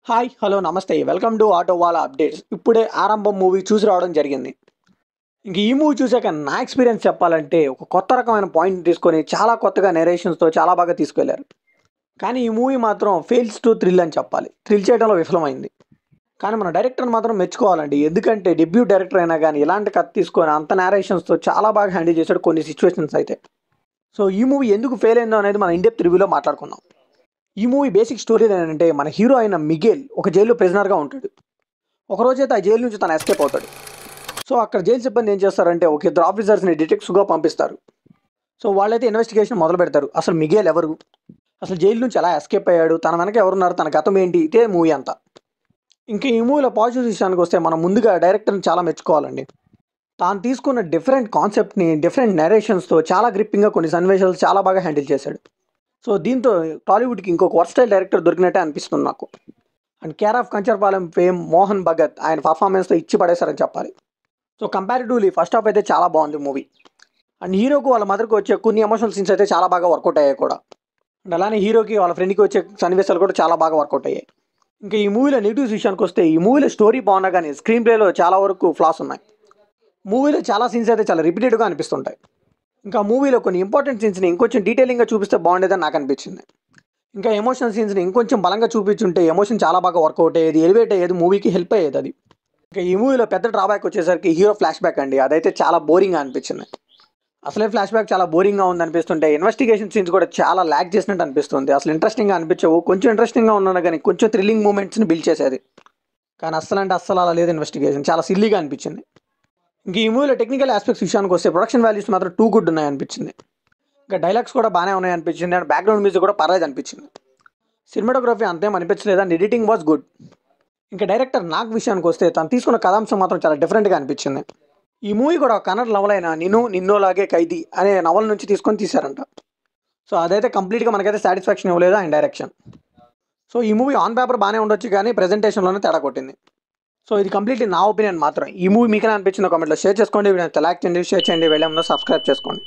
Hi hello నమస్తే welcome to auto వాళ్ళ updates. ఇప్పుడే ఆరంభం మూవీ చూసి రావడం జరిగింది. ఇంక ఈ మూవీ చూసాక నా ఎక్స్పీరియన్స్ చెప్పాలంటే ఒక కొత్త రకమైన పాయింట్ తీసుకొని చాలా కొత్తగా నెరేషన్స్తో చాలా బాగా తీసుకెళ్లారు. కానీ ఈ మూవీ మాత్రం ఫెయిల్స్ టు థ్రిల్ అని చెప్పాలి. థ్రిల్ చేయడంలో విఫలమైంది. కానీ మన డైరెక్టర్ని మాత్రం మెచ్చుకోవాలండి. ఎందుకంటే డెబ్యూ డైరెక్టర్ అయినా కానీ ఇలాంటి కథ తీసుకొని అంత నేరేషన్స్తో చాలా బాగా హ్యాండిల్ చేశాడు కొన్ని సిచ్యువేషన్స్ అయితే. సో ఈ మూవీ ఎందుకు ఫెయిల్ అయిందో అనేది మన ఇండెప్త్ రివ్యూలో మాట్లాడుకుందాం. ఈ మూవీ బేసిక్ స్టోరీ ఏంటంటే మన హీరో అయిన మిగేల్ ఒక జైల్లో ప్రిజనర్గా ఉంటాడు. ఒకరోజైతే ఆ జైలు నుంచి తను ఎస్కేప్ అవుతాడు. సో అక్కడ జైలు సిబ్బంది ఏం చేస్తారంటే ఒక ఇద్దరు ఆఫీసర్స్ని డిటెక్టివ్స్గా పంపిస్తారు. సో వాళ్ళైతే ఇన్వెస్టిగేషన్ మొదలు పెడతారు. అసలు మిగేల్ ఎవరు, అసలు జైలు నుంచి ఎలా ఎస్కేప్ అయ్యాడు, తన వెనక ఎవరున్నారు, తన గతం ఏంటి, ఇదే మూవీ అంతా. ఇంకా ఈ మూవీలో పాజిటివ్ విషయానికి వస్తే మనం ముందుగా డైరెక్టర్ని చాలా మెచ్చుకోవాలండి. తాను తీసుకున్న డిఫరెంట్ కాన్సెప్ట్ని డిఫరెంట్ నెరేషన్స్తో చాలా గ్రిప్పింగ్గా కొన్ని సన్నివేశాలు చాలా బాగా హ్యాండిల్ చేశాడు. సో దీంతో టాలీవుడ్కి ఇంకొక వర్స్టైల్ డైరెక్టర్ దొరికినట్టే అనిపిస్తుంది నాకు. And care of Kancharapalem fame Mohan Bhagat ఆయన పర్ఫార్మెన్స్తో ఇచ్చి పడేశారని చెప్పాలి. సో కంపారిటివ్లీ ఫస్ట్ హాఫ్ అయితే చాలా బాగుంది మూవీ. అండ్ హీరోకు వాళ్ళ మదర్కి వచ్చే కొన్ని ఎమోషనల్ సీన్స్ అయితే చాలా బాగా వర్కౌట్ అయ్యాయి కూడా. అండ్ అలానే హీరోకి వాళ్ళ ఫ్రెండ్కి వచ్చే సన్నివేశాలు కూడా చాలా బాగా వర్కౌట్ అయ్యాయి. ఇంకా ఈ మూవీలో నెగిటివ్స్ విషయానికి వస్తే ఈ మూవీలో స్టోరీ బాగున్నా కానీ స్క్రీన్ ప్లేలో చాలా వరకు ఫ్లాస్ ఉన్నాయి. మూవీలో చాలా సీన్స్ అయితే చాలా రిపీటెడ్గా అనిపిస్తుంటాయి. ఇంకా మూవీలో కొన్ని ఇంపార్టెంట్ సీన్స్ని ఇంకొంచెం డీటెయిలింగ్గా చూపిస్తే బాగుండేదని నాకు అనిపించింది. ఇంకా ఎమోషనల్ సీన్స్ని ఇంకొంచెం బలంగా చూపించుంటే ఎమోషన్ చాలా బాగా వర్కౌట్ అయ్యేది, ఎలివేట్ అయ్యేది, మూవీకి హెల్ప్ అయ్యేది అది. ఇంకా ఈ మూవీలో పెద్ద డ్రాబ్యాక్ వచ్చేసరికి హీరో ఫ్లాష్ బ్యాక్ అండి. అదైతే చాలా బోరింగ్గా అనిపించింది. అసలే ఫ్లాష్ బ్యాక్ చాలా బోరింగ్గా ఉంది అనిపిస్తుంటే ఇన్వెస్టిగేషన్ సీన్స్ కూడా చాలా ల్యాక్ చేసినట్టు అనిపిస్తుంది. అసలు ఇంట్రెస్టింగ్గా అనిపించవు. కొంచెం ఇంట్రెస్టింగ్గా ఉన్నాను కానీ కొంచెం థ్రిల్లింగ్ మూమెంట్స్ని బిల్డ్ చేసేది. కానీ అస్సలు అంటే అస్సలు అలా లేదు. ఇన్వెస్టిగేషన్ చాలా సిల్లీగా అనిపించింది. ఇంక ఈ మూవీలో టెక్నికల్ ఆస్పెక్ట్స్ విషయానికి వస్తే ప్రొడక్షన్ వాల్యూస్ మాత్రం టూ గుడ్ ఉన్నాయనిపించింది. ఇంకా డైలాగ్స్ కూడా బాగానే ఉన్నాయనిపించింది. అండ్ బ్యాక్గ్రౌండ్ మ్యూజిక్ కూడా పర్లేదు అనిపించింది. సినిమాటోగ్రఫీ అంతేం అనిపించలేదు. And editing was good. ఇంకా డైరెక్టర్ నాగ్ విషయానికి వస్తే తను తీసుకున్న కథాంశం మాత్రం చాలా డిఫరెంట్గా అనిపించింది. ఈ మూవీ కూడా ఒక కన్నడ నవల అయిన నిన్నోలాగే ఖైదీ అనే నవల నుంచి తీసుకొని తీశారంట. సో అదైతే కంప్లీట్గా మనకైతే సాటిస్ఫాక్షన్ ఇవ్వలేదు ఆయన డైరెక్షన్. సో ఈ మూవీ ఆన్ పేపర్ బాగానే ఉండొచ్చు కానీ ప్రెజెంటేషన్లోనే తేడా కొట్టింది. సో ఇది కంప్లీట్లీ నా ఒపీనియన్ మాత్రం. ఈ మూవీ మీకైనా అనిపించిందో కామెంట్లో షేర్ చేసుకోండి. వీడియో లైక్ చేయండి, షేర్ చేయండి, వెళ్ళే ముందు సబ్స్క్రైబ్ చేసుకోండి.